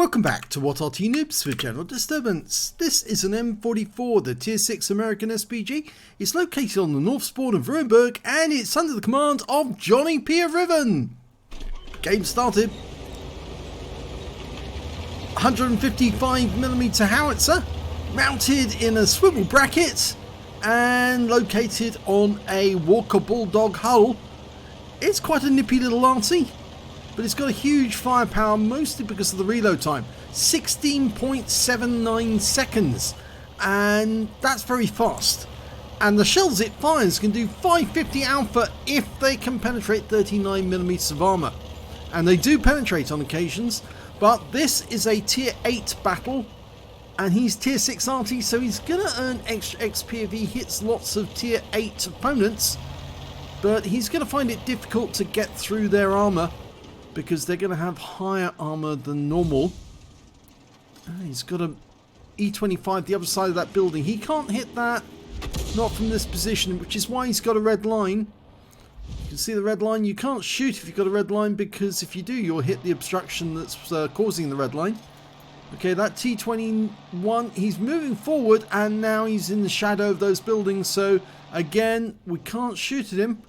Welcome back to What Arty Noobs for General Disturbance. This is an M44, the Tier 6 American SPG. It's located on the north spawn of Ruinberg and it's under the command of JohnnieP of RIVEN. Game started. 155mm howitzer, mounted in a swivel bracket and located on a Walker Bulldog hull. It's quite a nippy little arty, but it's got a huge firepower, mostly because of the reload time. 16.79 seconds, and that's very fast. And the shells it fires can do 550 alpha if they can penetrate 39mm of armor. And they do penetrate on occasions, but this is a tier 8 battle, and he's tier 6 arty, so he's gonna earn extra XP if he hits lots of tier 8 opponents, but he's gonna find it difficult to get through their armor, because they're going to have higher armor than normal. He's got a E25 the other side of that building. He can't hit that, not from this position, which is why he's got a red line. You can see the red line. You can't shoot if you've got a red line, because if you do, you'll hit the obstruction that's causing the red line. Okay, that T21, he's moving forward, and now he's in the shadow of those buildings, so again, we can't shoot at him.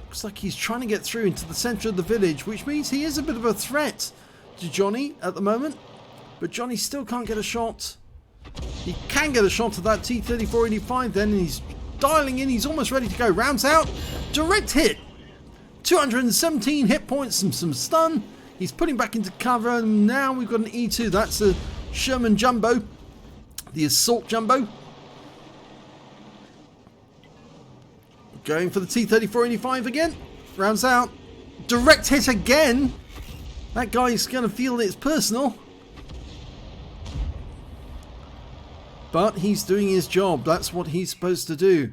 Looks like he's trying to get through into the centre of the village, which means he is a bit of a threat to Johnny at the moment. But Johnny still can't get a shot. He can get a shot at that T-3485 then, and he's dialing in. He's almost ready to go. Rounds out. Direct hit. 217 hit points and some stun. He's putting back into cover, and now we've got an E2. That's a Sherman Jumbo. The Assault Jumbo. Going for the T-3485 again. Rounds out. Direct hit again. That guy's going to feel it's personal. But he's doing his job. That's what he's supposed to do.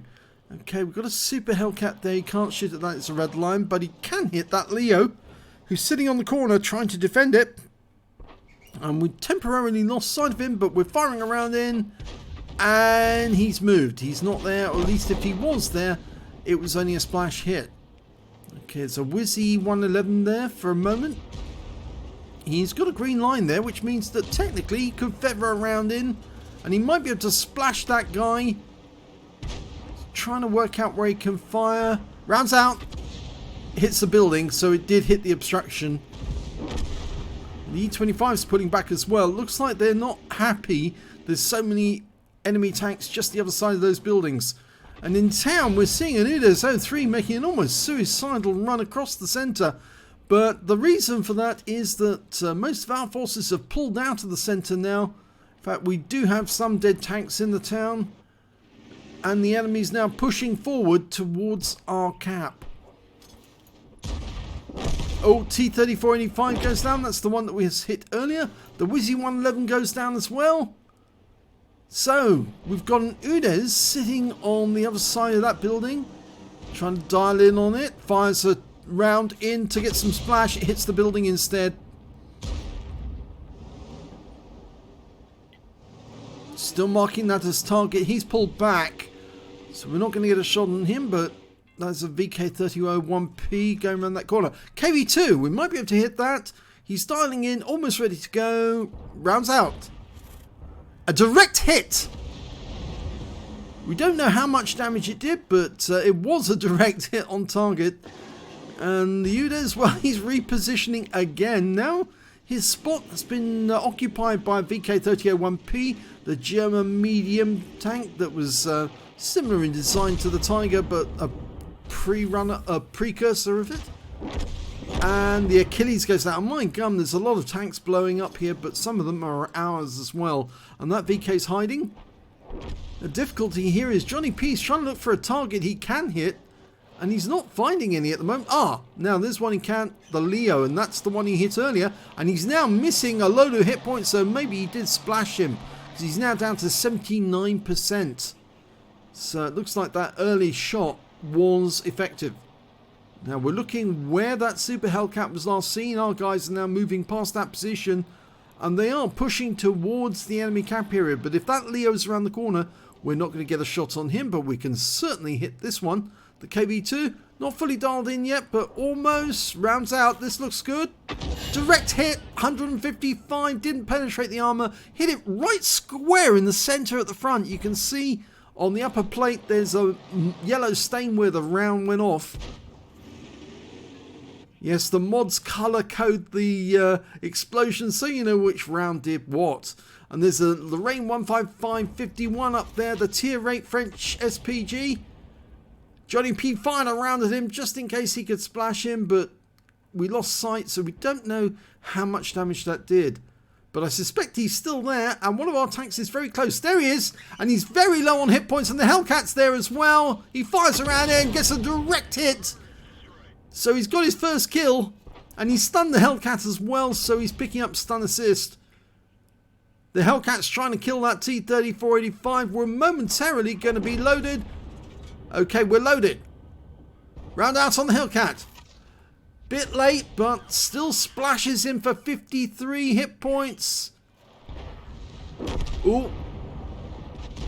Okay, we've got a Super Hellcat there. He can't shoot at that. It's a red line. But he can hit that Leo, who's sitting on the corner trying to defend it. And we temporarily lost sight of him, but we're firing around in. And he's moved. He's not there. Or at least if he was there, it was only a splash hit. Okay, it's a Wizzy 111 there for a moment. He's got a green line there, which means that technically he could feather around in, and he might be able to splash that guy. Trying to work out where he can fire. Rounds out. Hits the building, so it did hit the obstruction. The E25 is pulling back as well. Looks like they're not happy. There's so many enemy tanks just the other side of those buildings. And in town, we're seeing an UDES 03 making an almost suicidal run across the centre. But the reason for that is that most of our forces have pulled out of the centre now. In fact, we do have some dead tanks in the town. And the enemy's now pushing forward towards our cap. Oh, T-3485 goes down. That's the one that we hit earlier. The Wizzy 111 goes down as well. So, we've got an UDES sitting on the other side of that building, trying to dial in on it, fires a round in to get some splash, it hits the building instead. Still marking that as target, he's pulled back, so we're not going to get a shot on him, but that's a VK3001P going around that corner. KV2, we might be able to hit that. He's dialing in, almost ready to go, rounds out. A direct hit! We don't know how much damage it did, but it was a direct hit on target. And the UDES, well, he's repositioning again. Now his spot has been occupied by VK3001P, the German medium tank that was similar in design to the Tiger, but a precursor of it. And the Achilles goes down. My gun, there's a lot of tanks blowing up here, but some of them are ours as well. And that VK's hiding. The difficulty here is JohnnieP's trying to look for a target he can hit, and he's not finding any at the moment. Ah, now there's one he can't, the Leo, and that's the one he hit earlier. And he's now missing a load of hit points, so maybe he did splash him, because he's now down to 79%. So it looks like that early shot was effective. Now we're looking where that Super Hellcat was last seen. Our guys are now moving past that position, and they are pushing towards the enemy cap area. But if that Leo's around the corner, we're not going to get a shot on him, but we can certainly hit this one. The KV2, not fully dialed in yet, but almost. Rounds out. This looks good. Direct hit, 155. Didn't penetrate the armor. Hit it right square in the center at the front. You can see on the upper plate there's a yellow stain where the round went off. Yes, the mods color code the explosion so you know which round did what. And there's a Lorraine 155-51 up there, the tier 8 French SPG. JohnnieP fired around at him just in case he could splash him, but we lost sight, so we don't know how much damage that did. But I suspect he's still there, and one of our tanks is very close. There he is, and he's very low on hit points, and the Hellcat's there as well. He fires around it and gets a direct hit. So he's got his first kill, and he's stunned the Hellcat as well, so he's picking up stun assist. The Hellcat's trying to kill that T-3485. We're momentarily going to be loaded. Okay, we're loaded. Round out on the Hellcat. Bit late, but still splashes him for 53 hit points. Ooh.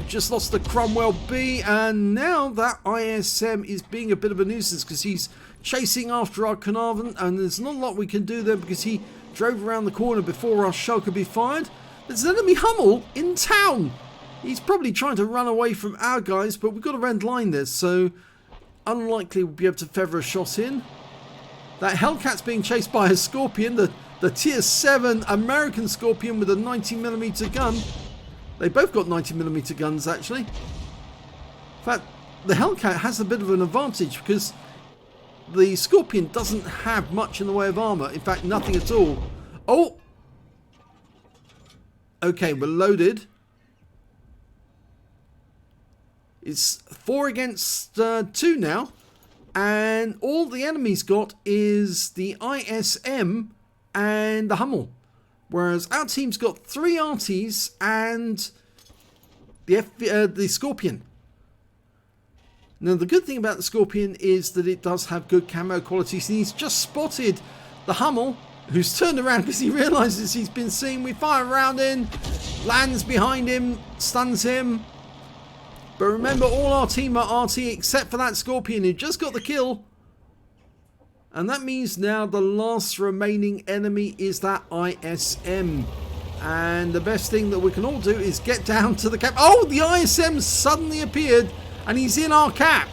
Just lost the Cromwell B, and now that ISM is being a bit of a nuisance because he's chasing after our Carnarvon, and there's not a lot we can do there because he drove around the corner before our shell could be fired. There's an enemy Hummel in town. He's probably trying to run away from our guys, but we've got a red line there, so unlikely we'll be able to feather a shot in. That Hellcat's being chased by a Scorpion, the tier 7 American Scorpion with a 90mm gun. They both got 90mm guns, actually. In fact, the Hellcat has a bit of an advantage because the Scorpion doesn't have much in the way of armor. In fact, nothing at all. Oh! Okay, we're loaded. It's 4 against 2 now. And all the enemy's got is the ISM and the Hummel. Whereas our team's got 3 Artys and the Scorpion. Now the good thing about the Scorpion is that it does have good camo qualities. And he's just spotted the Hummel, who's turned around because he realises he's been seen. We fire around in, lands behind him, stuns him. But remember, all our team are RT except for that Scorpion who just got the kill. And that means now the last remaining enemy is that ISM. And the best thing that we can all do is get down to the cap. Oh, the ISM suddenly appeared and he's in our cap.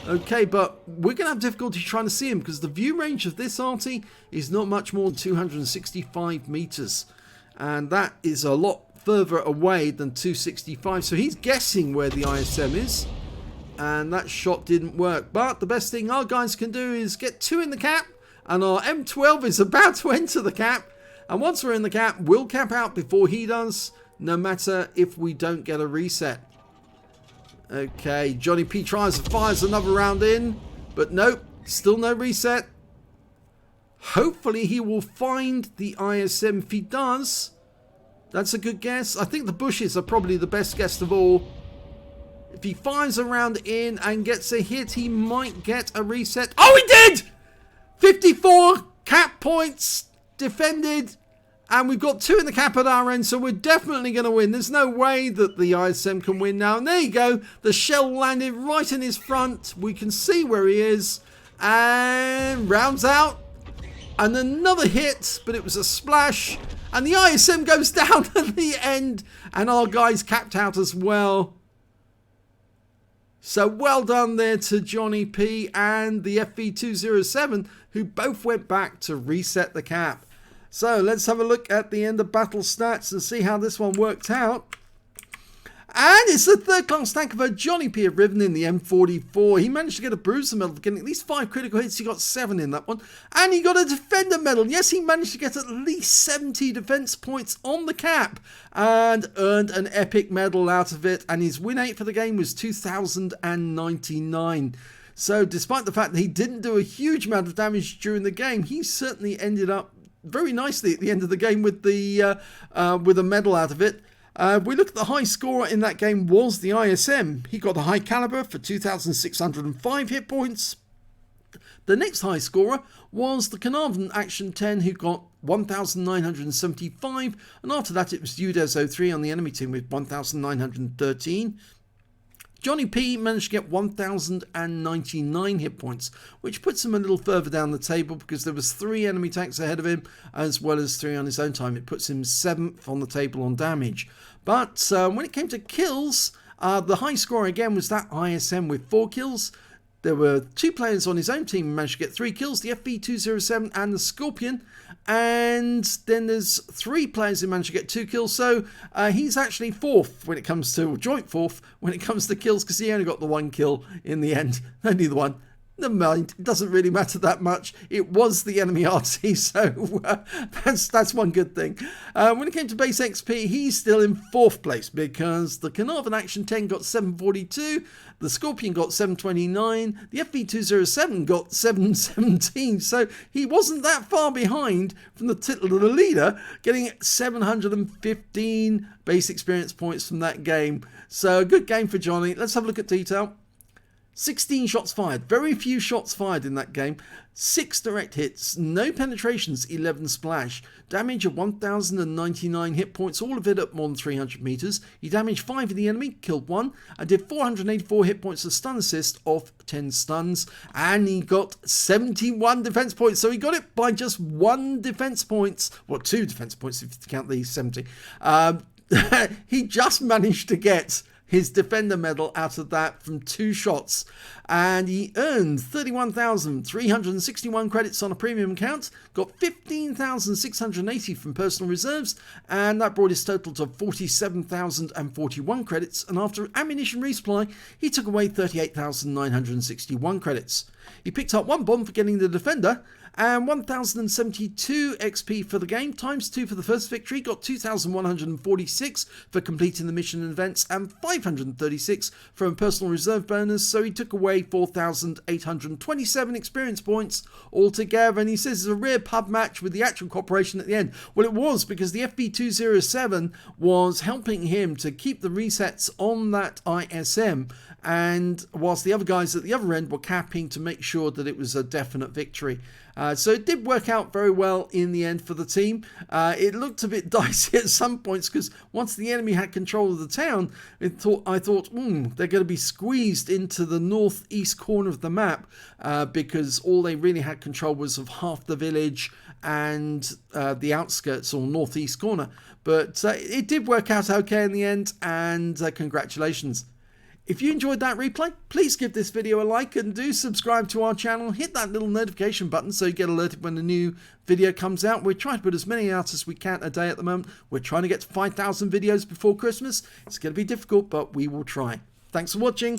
Okay, but we're going to have difficulty trying to see him because the view range of this Arty is not much more than 265 meters. And that is a lot further away than 265. So he's guessing where the ISM is. And that shot didn't work. But the best thing our guys can do is get 2 in the cap. And our M12 is about to enter the cap. And once we're in the cap, we'll cap out before he does. No matter if we don't get a reset. Okay, JohnnieP tries and fires another round in. But nope, still no reset. Hopefully he will find the ISM. If he does, that's a good guess. I think the bushes are probably the best guess of all. If he fires a round in and gets a hit, he might get a reset. Oh, he did! 54 cap points defended. And we've got 2 in the cap at our end, so we're definitely going to win. There's no way that the ISM can win now. And there you go. The shell landed right in his front. We can see where he is. And rounds out. And another hit, but it was a splash. And the ISM goes down at the end. And our guys capped out as well. So well done there to JohnnieP and the FV207, who both went back to reset the cap. So let's have a look at the end of battle stats and see how this one worked out. And it's the 3rd class tank of a JohnnieP of RIVEN in the M44. He managed to get a bruiser medal, getting at least 5 critical hits. He got 7 in that one. And he got a defender medal. Yes, he managed to get at least 70 defense points on the cap. And earned an epic medal out of it. And his win rate for the game was 2,099. So despite the fact that he didn't do a huge amount of damage during the game, he certainly ended up very nicely at the end of the game with a medal out of it. We look at the high scorer in that game was the ISM. He got the high caliber for 2,605 hit points. The next high scorer was the Carnarvon Action 10, who got 1,975. And after that, it was UDES 03 on the enemy team with 1,913. JohnnieP managed to get 1,099 hit points, which puts him a little further down the table because there was 3 enemy tanks ahead of him, as well as 3 on his own time. It puts him 7th on the table on damage. But when it came to kills, the high score again was that ISM with 4 kills. There were 2 players on his own team who managed to get 3 kills, the FV207 and the Scorpion. And then there's 3 players who managed to get 2 kills. So he's actually 4th when it comes to, or joint 4th when it comes to kills, because he only got the 1 kill in the end. Only the 1. Never mind, it doesn't really matter that much. It was the enemy Arty, so that's one good thing. When it came to base XP, he's still in 4th place because the Carnarvon Action 10 got 742, the Scorpion got 729, the FV207 got 717, so he wasn't that far behind from the title of the leader, getting 715 base experience points from that game. So a good game for Johnny. Let's have a look at detail. 16 shots fired, very few shots fired in that game, 6 direct hits, no penetrations, 11 splash, damage of 1,099 hit points, all of it at more than 300 meters. He damaged 5 of the enemy, killed 1, and did 484 hit points of stun assist off 10 stuns, and he got 71 defense points, so he got it by just 1 defense points, well 2 defense points if you count the 70. He just managed to get his defender medal out of that from 2 shots, and he earned 31,361 credits on a premium account, got 15,680 from personal reserves, and that brought his total to 47,041 credits, and after ammunition resupply he took away 38,961 credits. He picked up 1 bomb for getting the defender, and 1,072 XP for the game, times 2 for the first victory, got 2,146 for completing the mission and events, and 536 from a personal reserve bonus, so he took away 4,827 experience points altogether, and he says it's a rare pub match with the actual cooperation at the end. Well, it was, because the FV207 was helping him to keep the resets on that ISM, and whilst the other guys at the other end were capping to make sure that it was a definite victory. So it did work out very well in the end for the team. It looked a bit dicey at some points because once the enemy had control of the town, I thought, they're going to be squeezed into the northeast corner of the map because all they really had control was of half the village and the outskirts or northeast corner. But it did work out okay in the end, and congratulations. If you enjoyed that replay, please give this video a like and do subscribe to our channel. Hit that little notification button so you get alerted when a new video comes out. We're trying to put as many out as we can a day at the moment. We're trying to get to 5,000 videos before Christmas. It's going to be difficult, but we will try. Thanks for watching.